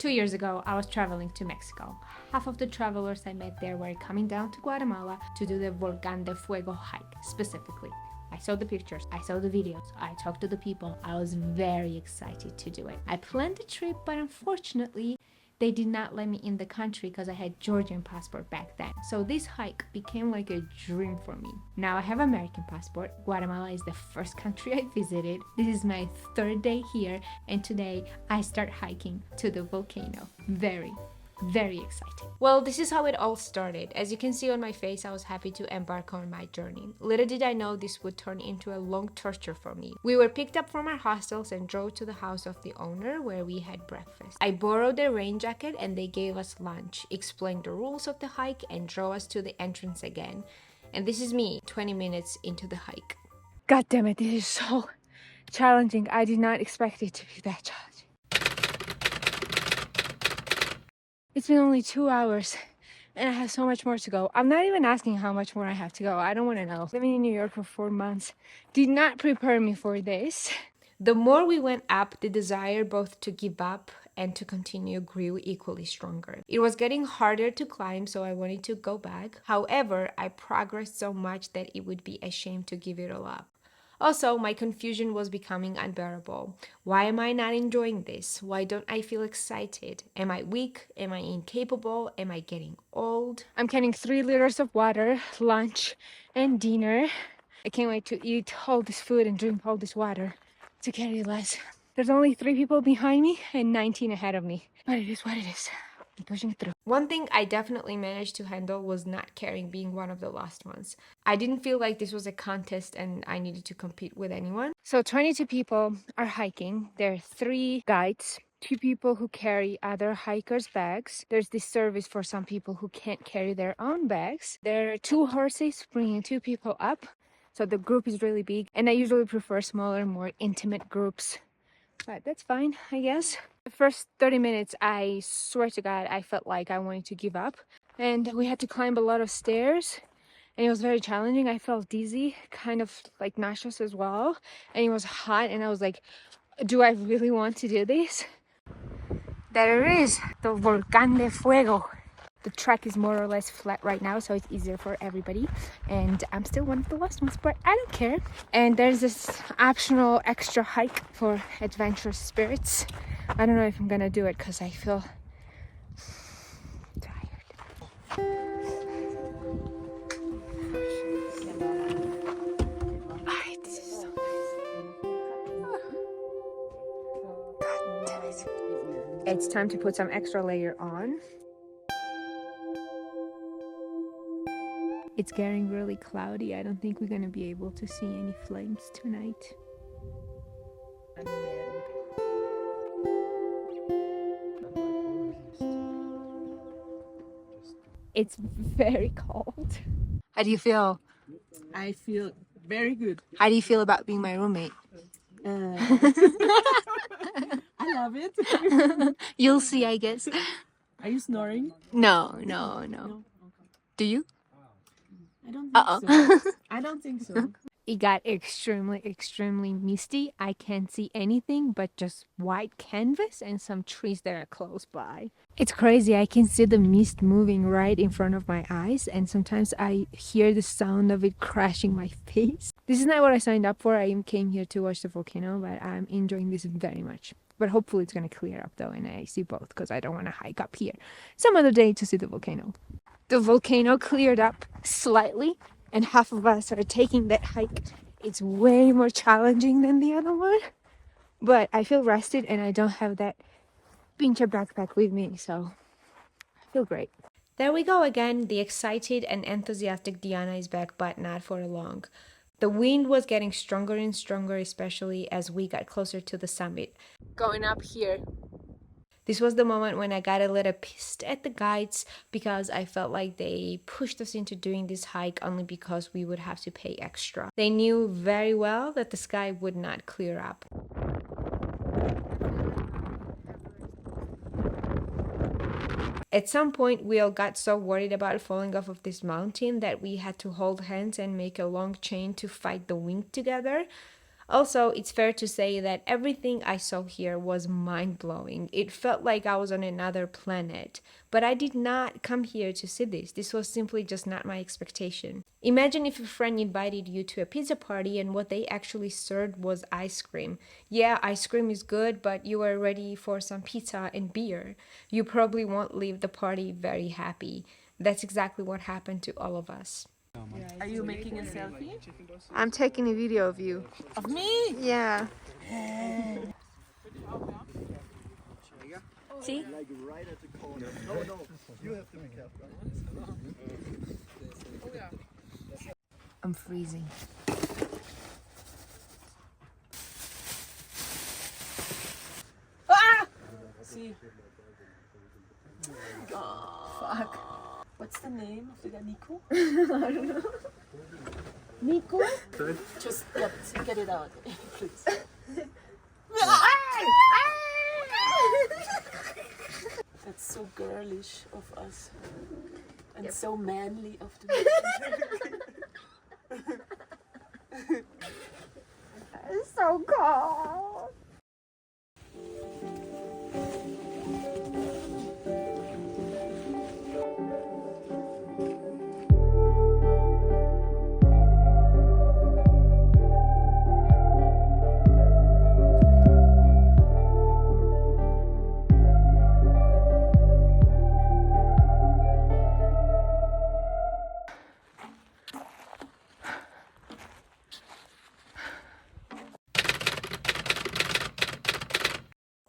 2 years ago, I was traveling to Mexico. Half of the travelers I met there were coming down to Guatemala to do the Volcan de Fuego hike specifically. I saw the pictures, I saw the videos, I talked to the people. I was very excited to do it. I planned the trip, but unfortunately, they did not let me in the country because I had Georgian passport back then. So this hike became like a dream for me. Now I have American passport. Guatemala is the first country I visited. This is my third day here, and today I start hiking to the volcano. Very excited. Well, this is how it all started. As you can see on my face, I was happy to embark on my journey. Little did I know this would turn into a long torture for me. We were picked up from our hostels and drove to the house of the owner where we had breakfast. I borrowed their rain jacket and they gave us lunch, explained the rules of the hike, and drove us to the entrance again. And this is me, 20 minutes into the hike. God damn it, this is so challenging. I did not expect it to be that challenging. It's been only 2 hours and I have so much more to go. I'm not even asking how much more I have to go. I don't want to know. Living in New York for 4 months did not prepare me for this. The more we went up, the desire both to give up and to continue grew equally stronger. It was getting harder to climb, so I wanted to go back. However, I progressed so much that it would be a shame to give it all up. Also, my confusion was becoming unbearable. Why am I not enjoying this? Why don't I feel excited? Am I weak? Am I incapable? Am I getting old? I'm carrying 3 liters of water, lunch, and dinner. I can't wait to eat all this food and drink all this water to carry less. There's only 3 people behind me and 19 ahead of me. But it is what it is. I'm pushing through. One thing I definitely managed to handle was not caring being one of the last ones. I didn't feel like this was a contest and I needed to compete with anyone. So 22 people are hiking. There are 3 guides, 2 people who carry other hikers' bags. There's this service for some people who can't carry their own bags. There are 2 horses bringing 2 people up. So the group is really big, and I usually prefer smaller, more intimate groups. But that's fine, I guess. The first 30 minutes, I swear to God, I felt like I wanted to give up. And we had to climb a lot of stairs, and it was very challenging. I felt dizzy, kind of like nauseous as well. And it was hot, and I was like, do I really want to do this? There it is, the Volcan de Fuego. The track is more or less flat right now, so it's easier for everybody. And I'm still one of the last ones, but I don't care. And there's this optional extra hike for adventurous spirits. I don't know if I'm gonna do it because I feel tired. Alright, this is so nice. God damn it. It's time to put some extra layer on. It's getting really cloudy. I don't think we're gonna be able to see any flames tonight. It's very cold. How do you feel? I feel very good. How do you feel about being my roommate? I love it. You'll see, I guess. Are you snoring? No. Okay. Do you? I don't think so. I don't think so. It got extremely misty. I can't see anything but just white canvas and some trees that are close by. It's crazy. I can see the mist moving right in front of my eyes, and sometimes I hear the sound of it crashing my face. This is not what I signed up for. I came here to watch the volcano, but I'm enjoying this very much. But hopefully it's going to clear up though, and I see both because I don't want to hike up here some other day to see the volcano. The volcano cleared up slightly, and half of us are taking that hike. It's way more challenging than the other one, but I feel rested and I don't have that pinche backpack with me, so I feel great. There we go again. The excited and enthusiastic Diana is back, but not for long. The wind was getting stronger and stronger, especially as we got closer to the summit. Going up here. This was the moment when I got a little pissed at the guides because I felt like they pushed us into doing this hike only because we would have to pay extra. They knew very well that the sky would not clear up. At some point, we all got so worried about falling off of this mountain that we had to hold hands and make a long chain to fight the wind together. Also, it's fair to say that everything I saw here was mind blowing. It felt like I was on another planet. But I did not come here to see this. This was simply just not my expectation. Imagine if a friend invited you to a pizza party and what they actually served was ice cream. Yeah, ice cream is good, but you are ready for some pizza and beer. You probably won't leave the party very happy. That's exactly what happened to all of us. Are you making a selfie? I'm taking a video of you. Of me? Yeah. See? Like right at the corner. No, no, you have to be careful. I'm freezing. Ah! See. Fuck. What's the name of the guy? Nico? I don't know. Nico? Sorry? Just get it out, please. That's so girlish of us. And so manly of the It's so cold.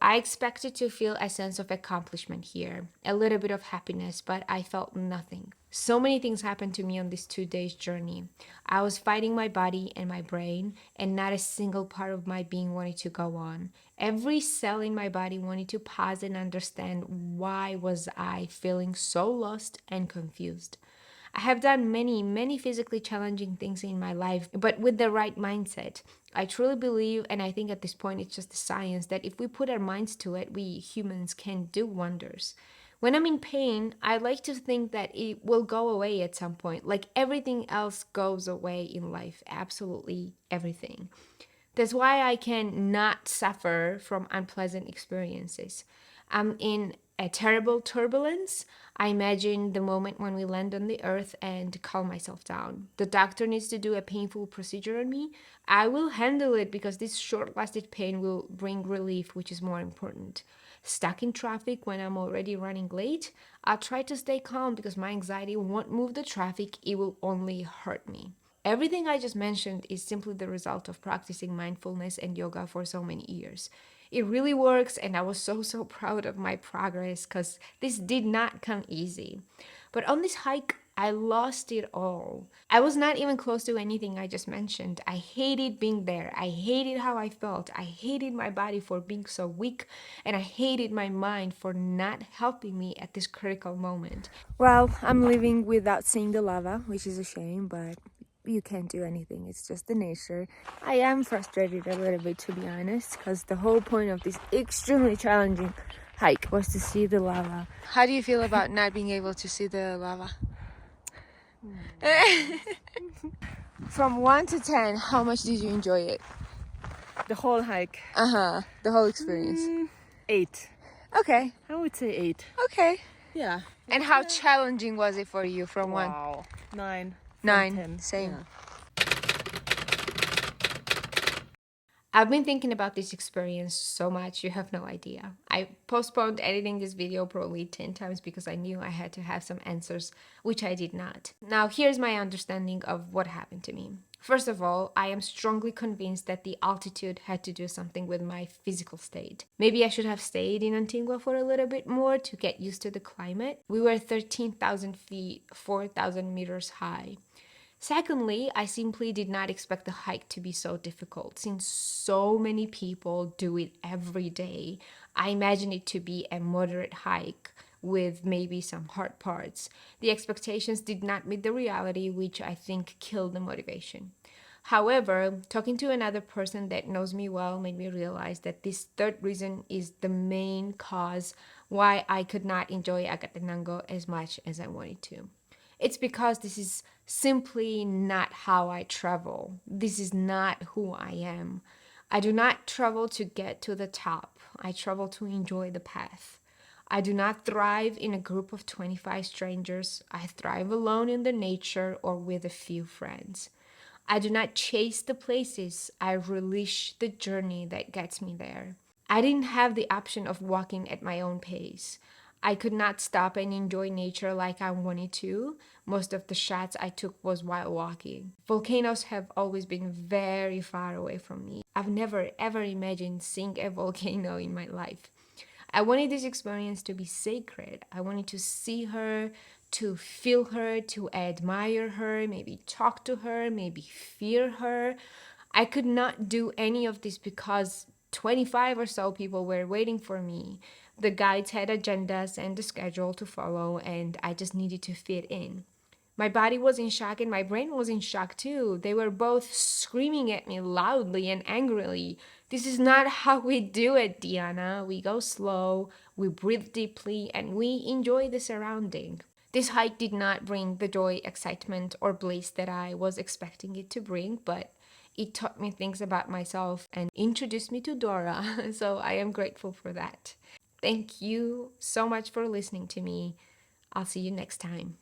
I expected to feel a sense of accomplishment here, a little bit of happiness, but I felt nothing. So many things happened to me on this 2 days journey. I was fighting my body and my brain, and not a single part of my being wanted to go on. Every cell in my body wanted to pause and understand why was I feeling so lost and confused. I have done many physically challenging things in my life, but with the right mindset. I truly believe, and I think at this point it's just a science, that if we put our minds to it, we humans can do wonders. When I'm in pain, I like to think that it will go away at some point, like everything else goes away in life, absolutely everything. That's why I can not suffer from unpleasant experiences. I'm in a terrible turbulence. I imagine the moment when we land on the earth and calm myself down. The doctor needs to do a painful procedure on me. I will handle it because this short lasted pain will bring relief, which is more important. Stuck in traffic when I'm already running late, I'll try to stay calm because my anxiety won't move the traffic, it will only hurt me. Everything I just mentioned is simply the result of practicing mindfulness and yoga for so many years. It really works, and I was so proud of my progress because this did not come easy. But on this hike, I lost it all. I was not even close to anything I just mentioned. I hated being there. I hated how I felt. I hated my body for being so weak, and I hated my mind for not helping me at this critical moment. Well, I'm leaving without seeing the lava, which is a shame, but you can't do anything. It's just the nature. I am frustrated a little bit, to be honest, because the whole point of this extremely challenging hike was to see the lava. How do you feel about not being able to see the lava? From 1 to 10, how much did you enjoy it? The whole hike. The whole experience. 8. Okay. I would say 8. Okay. Yeah. And how challenging was it for you from 1? Wow. 9. 9. 10. Same. Yeah. I've been thinking about this experience so much, you have no idea. I postponed editing this video probably 10 times because I knew I had to have some answers, which I did not. Now, here's my understanding of what happened to me. First of all, I am strongly convinced that the altitude had to do something with my physical state. Maybe I should have stayed in Antigua for a little bit more to get used to the climate. We were 13,000 feet, 4,000 meters high. Secondly, I simply did not expect the hike to be so difficult since so many people do it every day. I imagine it to be a moderate hike with maybe some hard parts. The expectations did not meet the reality, which I think killed the motivation. However, talking to another person that knows me well made me realize that this third reason is the main cause why I could not enjoy Acatenango as much as I wanted to. It's because this is simply not how I travel. This is not who I am. I do not travel to get to the top. I travel to enjoy the path. I do not thrive in a group of 25 strangers. I thrive alone in the nature or with a few friends. I do not chase the places. I relish the journey that gets me there. I didn't have the option of walking at my own pace. I could not stop and enjoy nature like I wanted to. Most of the shots I took was while walking. Volcanoes have always been very far away from me. I've never ever imagined seeing a volcano in my life. I wanted this experience to be sacred. I wanted to see her, to feel her, to admire her, maybe talk to her, maybe fear her. I could not do any of this because 25 or so people were waiting for me. The guides had agendas and a schedule to follow, and I just needed to fit in. My body was in shock and my brain was in shock too. They were both screaming at me loudly and angrily. This is not how we do it, Diana. We go slow, we breathe deeply, and we enjoy the surrounding. This hike did not bring the joy, excitement, or bliss that I was expecting it to bring, but it taught me things about myself and introduced me to Dora, so I am grateful for that. Thank you so much for listening to me. I'll see you next time.